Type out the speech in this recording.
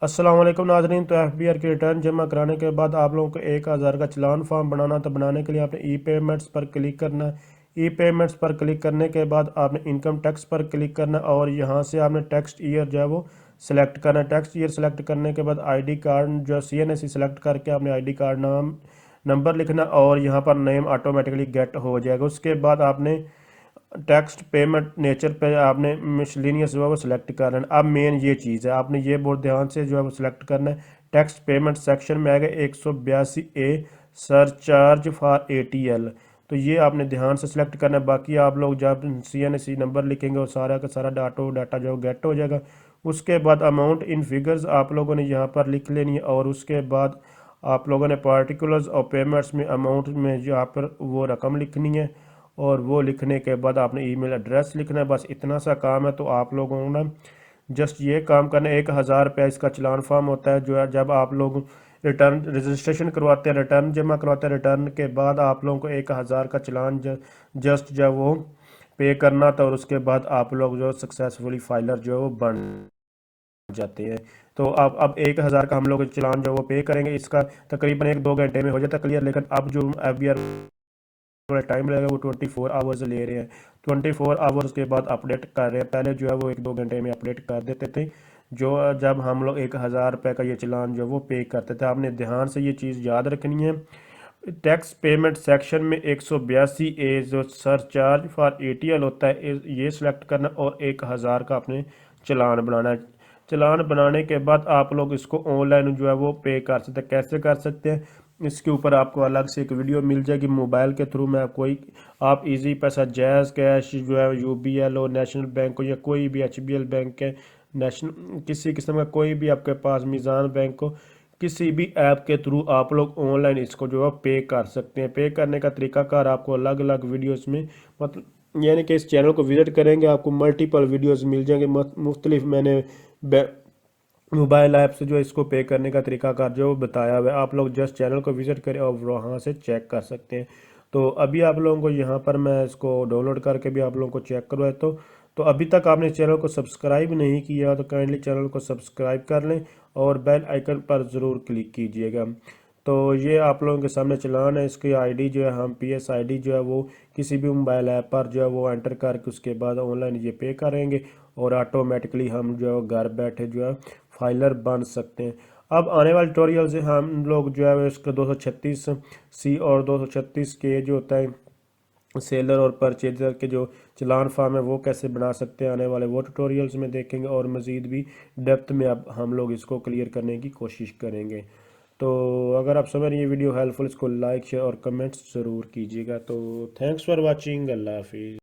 अस्सलाम वालेकुम नाजरीन। तो एफबीआर की रिटर्न जमा कराने के बाद आप लोगों को 1000 का चलान फॉर्म बनाना। तो बनाने के लिए आपने ई पेमेंट्स पर क्लिक करना है। ई पेमेंट्स पर क्लिक करने के बाद आपने इनकम टैक्स पर क्लिक करना है और यहाँ से आपने टैक्स ईयर जो है वो सिलेक्ट करना है। टैक्स ईयर सेलेक्ट करने के बाद आईडी कार्ड जो CNSE सेलेक्ट करके आपने आईडी कार्ड नाम नंबर लिखना और यहाँ पर नेम ऑटोमेटिकली गेट हो जाएगा। उसके बाद आपने टेक्स्ट पेमेंट नेचर पे आपने मिसलिनियस जो है वो सिलेक्ट करना है। अब मेन ये चीज़ है, आपने ये बहुत ध्यान से जो है वो सिलेक्ट करना है। टेक्स्ट पेमेंट सेक्शन में आएगा 182A सरचार्ज फॉर ATL। तो ये आपने ध्यान से सिलेक्ट करना है। बाकी आप लोग जब CNSE नंबर लिखेंगे और सारा का सारा डाटा जो गेट हो जाएगा। उसके बाद अमाउंट इन फिगर्स आप लोगों ने यहाँ पर लिख लेनी है और उसके बाद आप लोगों ने पार्टिकुलर्स और पेमेंट्स में अमाउंट में यहाँ पर वो रकम लिखनी है और वो लिखने के बाद आपने ईमेल एड्रेस लिखना है। बस इतना सा काम है। तो आप लोगों को ना जस्ट ये काम करना है। 1000 रुपया इसका चलान फॉर्म होता है जो है जब आप लोग रिटर्न रजिस्ट्रेशन करवाते हैं, रिटर्न जमा करवाते हैं। रिटर्न के बाद आप लोगों को 1000 का चलान जस्ट जब वो पे करना था और उसके बाद आप लोग जो सक्सेसफुली फाइलर जो है वो बन जाते हैं। तो अब 1000 का हम लोग चलान जो है वो पे करेंगे। इसका तकरीबन 1-2 घंटे में हो जाता है क्लियर। लेकिन अब जो FBR थोड़ा टाइम लगेगा, वो 24 आवर्स ले रहे हैं। 24 आवर्स के बाद अपडेट कर रहे हैं। पहले जो है वो 1-2 घंटे में अपडेट कर देते थे जो जब हम लोग 1000 रुपये का ये चलान जो वो पे करते थे। आपने ध्यान से ये चीज़ याद रखनी है। टैक्स पेमेंट सेक्शन में 182A जो सरचार्ज फॉर ATL होता है ये सिलेक्ट करना और 1000 का आपने चलान बनाना है। चलान बनाने के बाद आप लोग इसको ऑनलाइन जो है वो पे कर सकते हैं। कैसे कर सकते हैं, इसके ऊपर आपको अलग से एक वीडियो मिल जाएगी मोबाइल के थ्रू में। आप इजी पैसा, जैज़ कैश जो है, UBL हो, नेशनल बैंक हो या कोई भी HBL बैंक है, नेशनल किसी किस्म का कोई भी आपके पास मीज़ान बैंक हो, किसी भी ऐप के थ्रू आप लोग ऑनलाइन इसको जो है पे कर सकते हैं। पे करने का तरीकाकार आपको अलग अलग वीडियोस में मतलब यानी कि इस चैनल को विजिट करेंगे आपको मल्टीपल वीडियोस मिल जाएंगे। मुख्तलिफ मैंने मोबाइल ऐप से जो इसको पे करने का तरीकाकार जो बताया हुआ है, आप लोग जस्ट चैनल को विजिट करें और वहाँ से चेक कर सकते हैं। तो अभी आप लोगों को यहाँ पर मैं इसको डाउनलोड करके भी आप लोगों को चेक करवाए। तो अभी तक आपने चैनल को सब्सक्राइब नहीं किया तो काइंडली चैनल को सब्सक्राइब कर लें और बेल आइकन पर ज़रूर क्लिक कीजिएगा। तो ये आप लोगों के सामने चलान है। इसकी आईडी जो है, हम PSID जो है वो किसी भी मोबाइल ऐप पर जो है वो एंटर करके उसके बाद ऑनलाइन ये पे करेंगे और ऑटोमेटिकली हम जो है घर बैठे जो है फाइलर बन सकते हैं। अब आने वाले ट्यूटोरियल से हम लोग जो है इसका 236C और 236K जो होता है सेलर और परचेजर के जो चलान फार्म है वो कैसे बना सकते हैं, आने वाले वो ट्यूटोरियल्स में देखेंगे और मज़ीद भी डेप्थ में अब हम लोग इसको क्लियर करने की कोशिश करेंगे। तो अगर आप समझ रहे हैं ये वीडियो हेल्पफुल, इसको लाइक शेयर और कमेंट्स ज़रूर कीजिएगा। तो थैंक्स फॉर वाचिंग। अल्लाह हाफिज़।